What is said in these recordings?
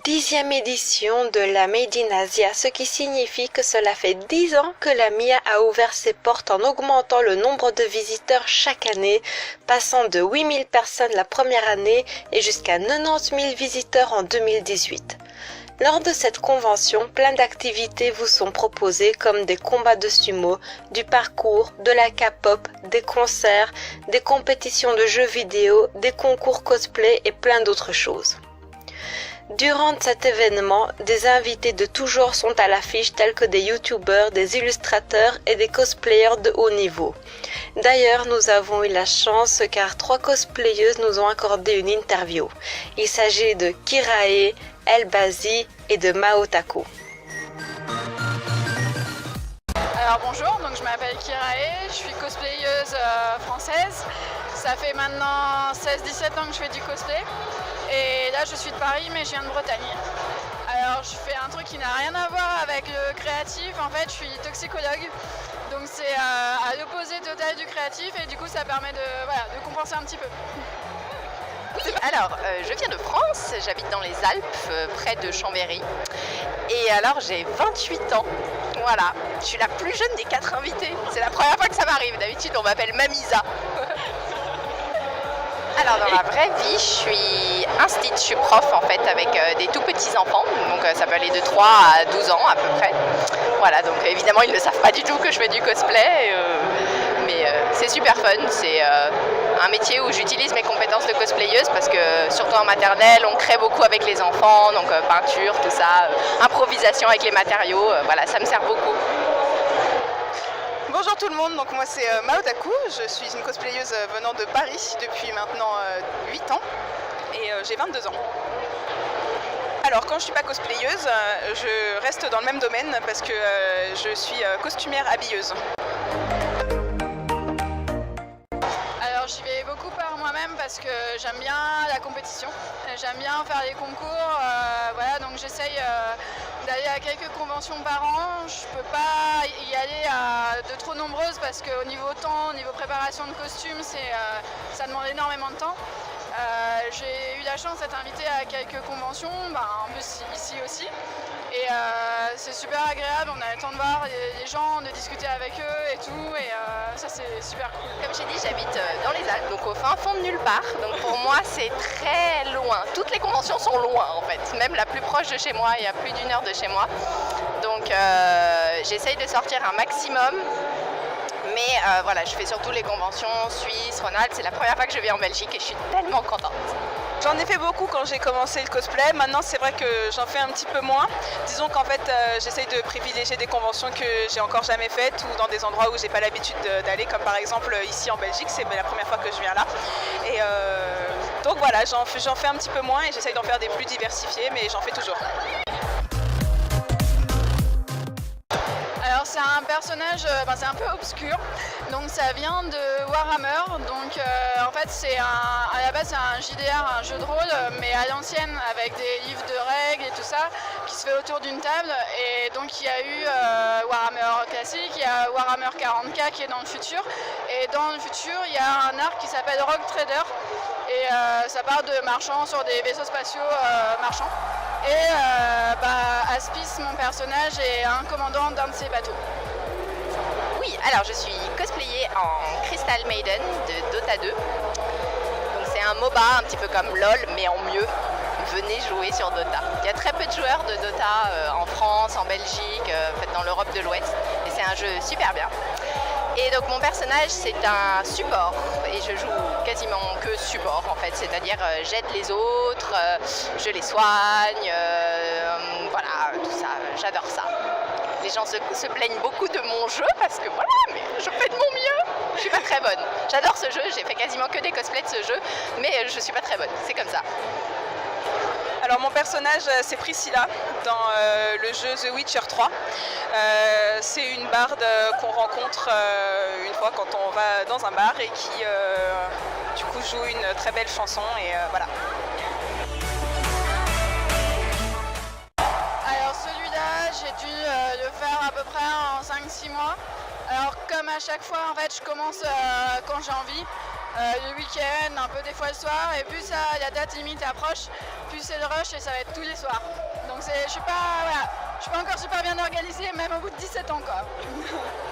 10e édition de la Made in Asia, ce qui signifie que cela fait 10 ans que la MIA a ouvert ses portes en augmentant le nombre de visiteurs chaque année, passant de 8000 personnes la première année et jusqu'à 90 000 visiteurs en 2018. Lors de cette convention, plein d'activités vous sont proposées comme des combats de sumo, du parcours, de la K-pop, des concerts, des compétitions de jeux vidéo, des concours cosplay et plein d'autres choses. Durant cet événement, des invités de tout genre sont à l'affiche tels que des youtubeurs, des illustrateurs et des cosplayers de haut niveau. D'ailleurs, nous avons eu la chance car 3 cosplayeuses nous ont accordé une interview. Il s'agit de Kirae, Elbazi et de Mao Taku. Alors bonjour, donc je m'appelle Kirae, je suis cosplayeuse française. Ça fait maintenant 16-17 ans que je fais du cosplay. Et là je suis de Paris mais je viens de Bretagne. Alors je fais un truc qui n'a rien à voir avec le créatif, en fait je suis toxicologue. Donc c'est à l'opposé total du créatif et du coup ça permet de compenser un petit peu. Oui, alors je viens de France, j'habite dans les Alpes, près de Chambéry. Et alors j'ai 28 ans, voilà, je suis la plus jeune des 4 invités. C'est la première fois que ça m'arrive, d'habitude on m'appelle Mamisa. Alors dans la vraie vie, je suis je suis prof en fait avec des tout petits enfants, donc ça peut aller de 3 à 12 ans à peu près. Voilà, donc évidemment ils ne savent pas du tout que je fais du cosplay, mais c'est super fun, c'est un métier où j'utilise mes compétences de cosplayeuse parce que surtout en maternelle, on crée beaucoup avec les enfants, donc peinture, tout ça, improvisation avec les matériaux, voilà, ça me sert beaucoup. Bonjour tout le monde, donc moi c'est Mao Taku, je suis une cosplayeuse venant de Paris depuis maintenant 8 ans et j'ai 22 ans. Alors quand je suis pas cosplayeuse, je reste dans le même domaine parce que je suis costumière habilleuse. Alors j'y vais beaucoup par moi-même parce que j'aime bien la compétition, j'aime bien faire les concours, voilà, donc j'essaye d'aller à quelques conventions par an. Je peux pas y aller à de trop nombreuses parce qu'au niveau temps, au niveau préparation de costumes, ça demande énormément de temps. J'ai eu la chance d'être invitée à quelques conventions, en plus ici aussi. Et c'est super agréable, on a le temps de voir les gens, de discuter avec eux et tout, et ça c'est super cool. Comme j'ai dit, j'habite dans les Alpes, donc au fin fond de nulle part, donc pour moi c'est très loin. Toutes les conventions sont loin en fait, même la plus proche de chez moi est à plus d'1 heure de chez moi. Donc j'essaye de sortir un maximum. Mais voilà, je fais surtout les conventions Suisse, Rhône-Alpes, c'est la première fois que je viens en Belgique et je suis tellement contente. J'en ai fait beaucoup quand j'ai commencé le cosplay, maintenant c'est vrai que j'en fais un petit peu moins. Disons qu'en fait j'essaye de privilégier des conventions que j'ai encore jamais faites ou dans des endroits où j'ai pas l'habitude d'aller, comme par exemple ici en Belgique, c'est la première fois que je viens là. Et donc voilà, j'en fais un petit peu moins et j'essaye d'en faire des plus diversifiés, mais j'en fais toujours. Alors c'est un personnage, c'est un peu obscur, donc ça vient de Warhammer, donc en fait à la base c'est un JDR, un jeu de rôle, mais à l'ancienne avec des livres de règles et tout ça, qui se fait autour d'une table, et donc il y a eu Warhammer classique, il y a Warhammer 40K qui est dans le futur, et dans le futur il y a un arc qui s'appelle Rogue Trader, et ça part de marchands sur des vaisseaux spatiaux marchands. Et Aspis, mon personnage, est un commandant d'un de ces bateaux. Oui, alors je suis cosplayée en Crystal Maiden de Dota 2. Donc c'est un MOBA un petit peu comme LOL, mais en mieux. Venez jouer sur Dota. Il y a très peu de joueurs de Dota en France, en Belgique, dans l'Europe de l'Ouest. Et c'est un jeu super bien. Et donc mon personnage c'est un support et je joue quasiment que support en fait, c'est-à-dire j'aide les autres, je les soigne, voilà, tout ça, j'adore ça. Les gens se plaignent beaucoup de mon jeu parce que voilà, mais je fais de mon mieux, je suis pas très bonne. J'adore ce jeu, j'ai fait quasiment que des cosplays de ce jeu, mais je suis pas très bonne, c'est comme ça. Alors mon personnage c'est Priscilla dans le jeu The Witcher 3. C'est une barde qu'on rencontre une fois quand on va dans un bar et qui du coup joue une très belle chanson et voilà. Alors celui-là j'ai dû le faire à peu près en 5-6 mois. Alors comme à chaque fois en fait je commence quand j'ai envie. le week-end, un peu des fois le soir, et plus la date limite approche, plus c'est le rush et ça va être tous les soirs. Donc je suis pas encore super bien organisée, même au bout de 17 ans quoi.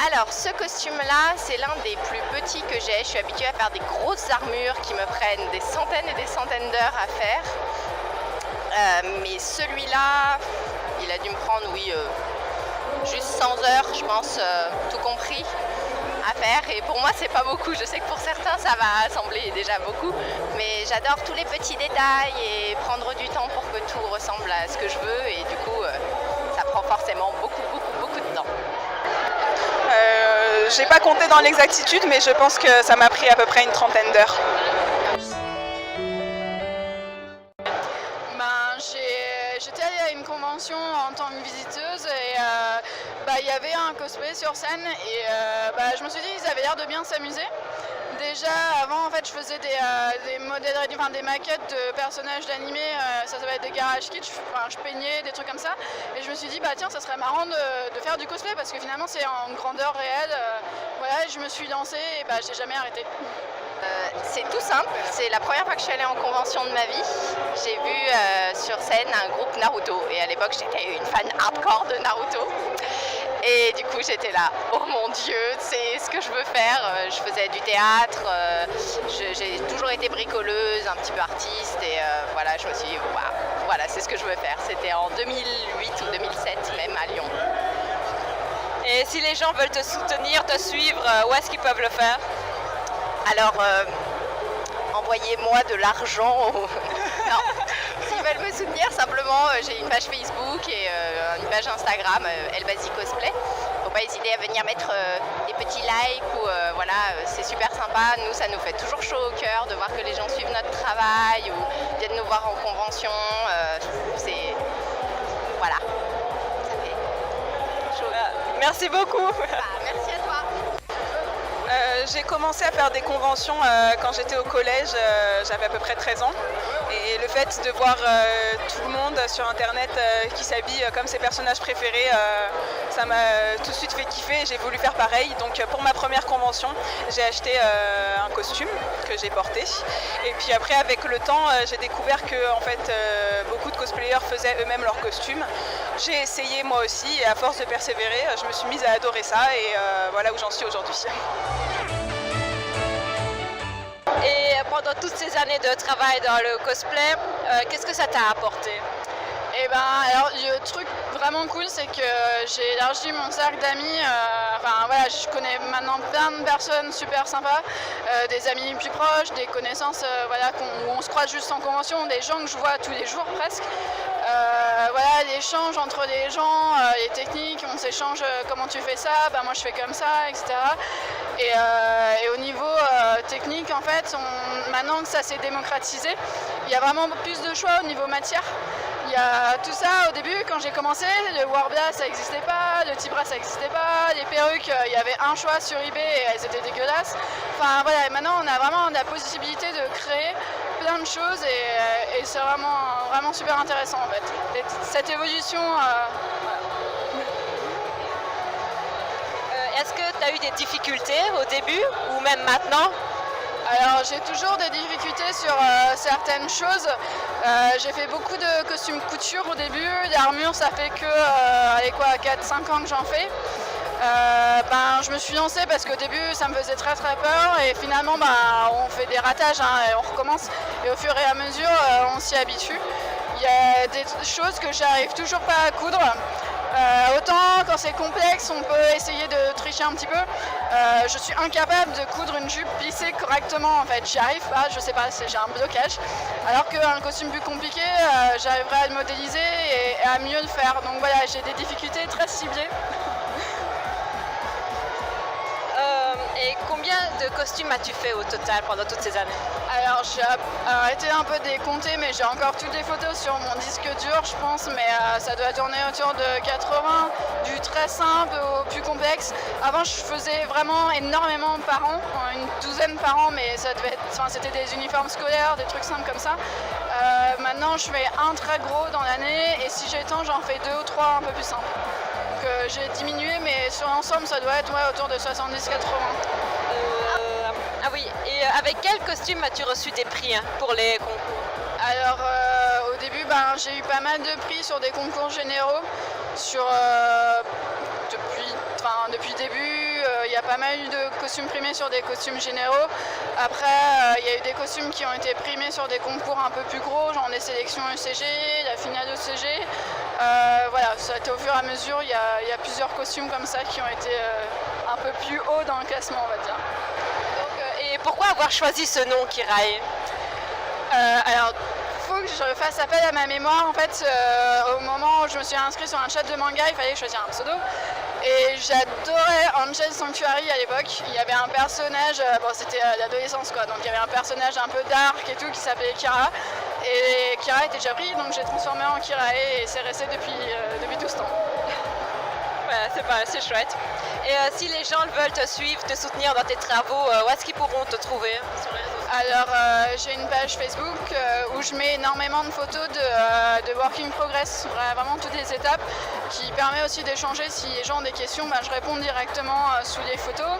Alors ce costume-là, c'est l'un des plus petits que j'ai. Je suis habituée à faire des grosses armures qui me prennent des centaines et des centaines d'heures à faire. Mais celui-là, il a dû me prendre, juste 100 heures, je pense, tout compris, à faire. Et pour moi, c'est pas beaucoup. Je sais que pour certains, ça va sembler déjà beaucoup. Mais j'adore tous les petits détails et prendre du temps pour que tout ressemble à ce que je veux. Et du coup, ça prend forcément beaucoup de temps. J'ai pas compté dans l'exactitude, mais je pense que ça m'a pris à peu près une trentaine d'heures. J'étais allée à une convention en tant que visiteuse et il y avait un cosplay sur scène et je me suis dit qu'ils avaient l'air de bien s'amuser. Déjà avant en fait je faisais des modèles, des maquettes de personnages d'animés, ça va être des garage kits, je peignais des trucs comme ça et je me suis dit tiens ça serait marrant de faire du cosplay parce que finalement c'est en grandeur réelle. Je me suis lancée et j'ai jamais arrêté. C'est tout simple, c'est la première fois que je suis allée en convention de ma vie. J'ai vu sur scène un groupe Naruto et à l'époque j'étais une fan hardcore de Naruto. Et du coup j'étais là, oh mon dieu, c'est ce que je veux faire. Je faisais du théâtre, j'ai toujours été bricoleuse, un petit peu artiste et je me suis dit voilà c'est ce que je veux faire. C'était en 2008 ou 2007 même à Lyon. Et si les gens veulent te soutenir, te suivre, où est-ce qu'ils peuvent le faire? Alors, envoyez-moi de l'argent. Non, s'ils veulent me soutenir, simplement, j'ai une page Facebook et une page Instagram, Elbazy Cosplay. Faut pas hésiter à venir mettre des petits likes ou c'est super sympa. Nous, ça nous fait toujours chaud au cœur de voir que les gens suivent notre travail ou viennent nous voir en convention. Voilà, ça fait chaud. Merci beaucoup. Merci à toi. J'ai commencé à faire des conventions quand j'étais au collège, j'avais à peu près 13 ans. Et le fait de voir tout le monde sur internet qui s'habille comme ses personnages préférés, ça m'a tout de suite fait kiffer et j'ai voulu faire pareil. Donc pour ma première convention, j'ai acheté un costume que j'ai porté. Et puis après avec le temps, j'ai découvert que en fait, beaucoup de cosplayers faisaient eux-mêmes leurs costumes. J'ai essayé moi aussi et à force de persévérer, je me suis mise à adorer ça et voilà où j'en suis aujourd'hui. Et pendant toutes ces années de travail dans le cosplay, qu'est-ce que ça t'a apporté? Alors le truc vraiment cool c'est que j'ai élargi mon cercle d'amis, je connais maintenant plein de personnes super sympas, des amis plus proches, des connaissances où on se croise juste en convention, des gens que je vois tous les jours presque. L'échange entre les gens, les techniques, on s'échange comment tu fais ça, moi je fais comme ça, etc. Et au niveau technique en fait, maintenant que ça s'est démocratisé, il y a vraiment plus de choix au niveau matière. Il y a tout ça au début quand j'ai commencé, le Warbler ça n'existait pas, le Tibra ça n'existait pas, les perruques il y avait un choix sur eBay et elles étaient dégueulasses. Et maintenant on a vraiment la possibilité de créer plein de choses et c'est vraiment super intéressant en fait. Et cette évolution. Est-ce que tu as eu des difficultés au début ou même maintenant? Alors j'ai toujours des difficultés sur certaines choses. J'ai fait beaucoup de costumes couture au début. L'armure ça fait que 4-5 ans que j'en fais. Je me suis lancée parce qu'au début ça me faisait très peur et finalement on fait des ratages et on recommence et au fur et à mesure on s'y habitue. Il y a des choses que j'arrive toujours pas à coudre. Autant quand c'est complexe on peut essayer de tricher un petit peu. Je suis incapable de coudre une jupe plissée correctement en fait, j'y arrive pas, je sais pas, j'ai un blocage. Alors qu'un costume plus compliqué, j'arriverai à le modéliser et à mieux le faire. Donc voilà, j'ai des difficultés très ciblées. Et combien de costumes as-tu fait au total pendant toutes ces années? Alors j'ai arrêté un peu de les compter mais j'ai encore toutes les photos sur mon disque dur je pense, mais ça doit tourner autour de 80, du très simple au plus complexe. Avant je faisais vraiment énormément par an, une douzaine par an, mais c'était des uniformes scolaires, des trucs simples comme ça. Maintenant je fais un très gros dans l'année et si j'ai le temps j'en fais 2 ou 3 un peu plus simples. Donc j'ai diminué mais sur l'ensemble ça doit être autour de 70-80. Ah oui, et Avec quel costume as-tu reçu des prix pour les concours? Alors au début j'ai eu pas mal de prix sur des concours généraux. Depuis le début, il y a pas mal eu de costumes primés sur des costumes généraux. Après, il y a eu des costumes qui ont été primés sur des concours un peu plus gros, genre les sélections ECG, la finale ECG. Voilà, ça a été au fur et à mesure, il y a plusieurs costumes comme ça qui ont été un peu plus haut dans le classement, on va dire. Et pourquoi avoir choisi ce nom, Kirai? Alors, faut que je fasse appel à ma mémoire. En fait, au moment où je me suis inscrite sur un chat de manga, il fallait choisir un pseudo. Et j'adorais Angel Sanctuary à l'époque. Il y avait un personnage, c'était l'adolescence quoi, donc il y avait un personnage un peu dark et tout qui s'appelait Kira. Et Kira était déjà pris, donc j'ai transformé en Kirae et c'est resté depuis tout ce temps. Ouais, c'est chouette. Et si les gens veulent te suivre, te soutenir dans tes travaux, où est-ce qu'ils pourront te trouver sur les réseaux sociaux? Alors j'ai une page Facebook où je mets énormément de photos de Working Progress, vraiment toutes les étapes, qui permet aussi d'échanger. Si les gens ont des questions, je réponds directement sous les photos.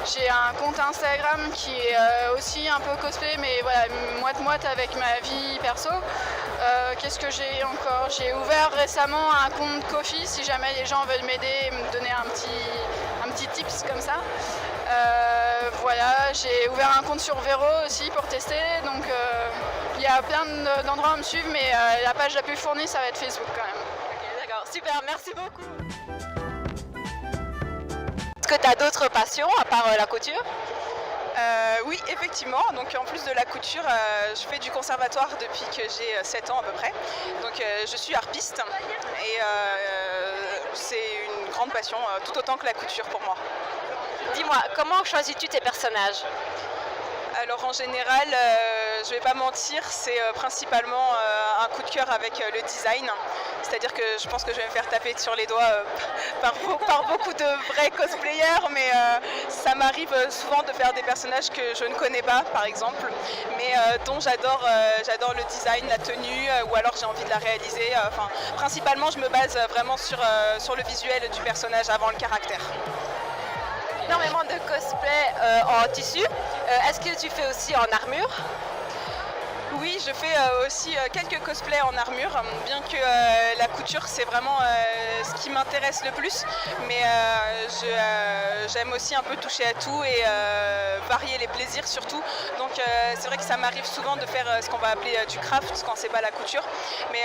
J'ai un compte Instagram qui est aussi un peu cosplay, mais voilà, moite-moite avec ma vie perso. Qu'est-ce que j'ai encore? J'ai ouvert récemment un compte Ko-fi si jamais les gens veulent m'aider et me donner un petit tips comme ça. Voilà, j'ai ouvert un compte sur Vero aussi pour tester, donc il y a plein d'endroits à me suivre, mais la page la plus fournie ça va être Facebook quand même. Ok, d'accord, super, merci beaucoup. Est-ce que tu as d'autres passions à part la couture? Oui, effectivement. Donc en plus de la couture, je fais du conservatoire depuis que j'ai 7 ans à peu près. Donc je suis harpiste et c'est une grande passion, tout autant que la couture pour moi. Dis-moi, comment choisis-tu tes personnages? Alors en général, je vais pas mentir, c'est principalement un coup de cœur avec le design. C'est-à-dire que je pense que je vais me faire taper sur les doigts par beaucoup de vrais cosplayers, mais ça m'arrive souvent de faire des personnages que je ne connais pas, par exemple, mais dont j'adore le design, la tenue, ou alors j'ai envie de la réaliser. Principalement, je me base vraiment sur le visuel du personnage avant le caractère. Énormément de cosplay en tissu. Est-ce que tu fais aussi en armure? Oui, je fais aussi quelques cosplays en armure, bien que la couture c'est vraiment ce qui m'intéresse le plus, mais j'aime aussi un peu toucher à tout et varier les plaisirs surtout. Donc c'est vrai que ça m'arrive souvent de faire ce qu'on va appeler du craft quand c'est pas la couture, mais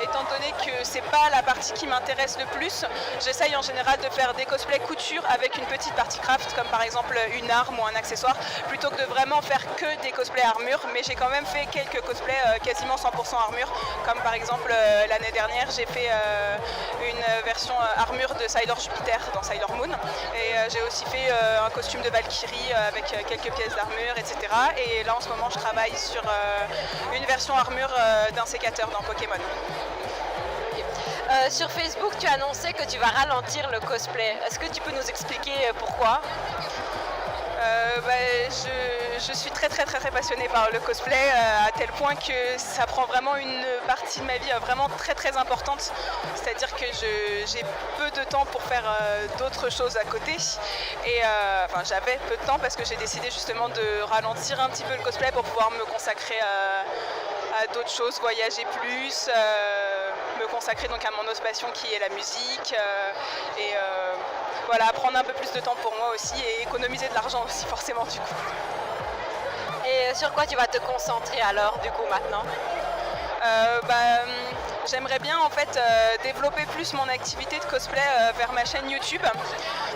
étant donné que c'est pas la partie qui m'intéresse le plus, j'essaye en général de faire des cosplays couture avec une petite partie craft, comme par exemple une arme ou un accessoire, plutôt que de vraiment faire que des cosplays armure. Mais j'ai quand même fait quelques cosplays quasiment 100% armure, comme par exemple l'année dernière j'ai fait une version armure de Sailor Jupiter dans Sailor Moon, et j'ai aussi fait un costume de Valkyrie avec quelques pièces d'armure, etc. Et là en ce moment je travaille sur une version armure d'un sécateur dans Pokémon. Sur Facebook, tu as annoncé que tu vas ralentir le cosplay. Est-ce que tu peux nous expliquer pourquoi? Je suis très passionnée par le cosplay, à tel point que ça prend vraiment une partie de ma vie vraiment très importante. C'est-à-dire que j'ai peu de temps pour faire d'autres choses à côté. Et j'avais peu de temps parce que j'ai décidé justement de ralentir un petit peu le cosplay pour pouvoir me consacrer à d'autres choses, voyager plus, me consacrer donc à mon autre passion qui est la musique, et voilà, prendre un peu plus de temps pour moi aussi et économiser de l'argent aussi forcément du coup. Et sur quoi tu vas te concentrer alors du coup maintenant? J'aimerais bien en fait développer plus mon activité de cosplay vers ma chaîne YouTube,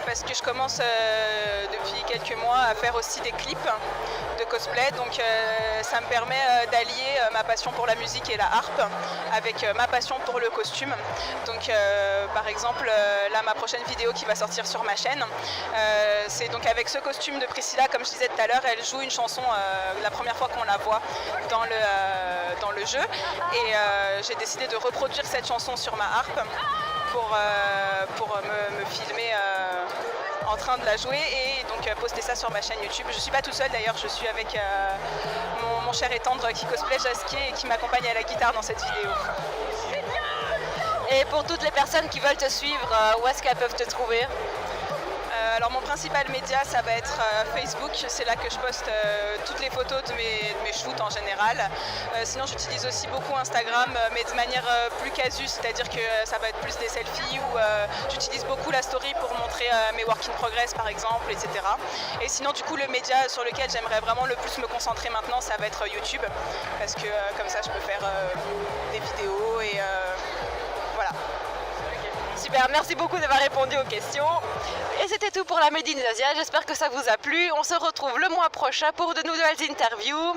parce que je commence depuis quelques mois à faire aussi des clips de cosplay, donc ça me permet d'allier ma passion pour la musique et la harpe avec ma passion pour le costume. Donc par exemple là ma prochaine vidéo qui va sortir sur ma chaîne, c'est donc avec ce costume de Priscilla, comme je disais tout à l'heure, elle joue une chanson la première fois qu'on la voit dans le jeu, et j'ai décidé de reproduire cette chanson sur ma harpe pour me filmer en train de la jouer et donc poster ça sur ma chaîne YouTube. Je suis pas toute seule d'ailleurs, je suis avec mon cher et tendre qui cosplay Jasquier et qui m'accompagne à la guitare dans cette vidéo. Et pour toutes les personnes qui veulent te suivre, où est-ce qu'elles peuvent te trouver? Alors mon principal média, ça va être Facebook. C'est là que je poste toutes les photos de mes shoots en général. Sinon, j'utilise aussi beaucoup Instagram, mais de manière plus casu, c'est-à-dire que ça va être plus des selfies ou j'utilise beaucoup la story pour montrer mes work in progress par exemple, etc. Et sinon, du coup, le média sur lequel j'aimerais vraiment le plus me concentrer maintenant, ça va être YouTube, parce que comme ça, je peux faire des vidéos et voilà. Super, merci beaucoup d'avoir répondu aux questions. Et c'était tout pour la Made in Asia, j'espère que ça vous a plu. On se retrouve le mois prochain pour de nouvelles interviews.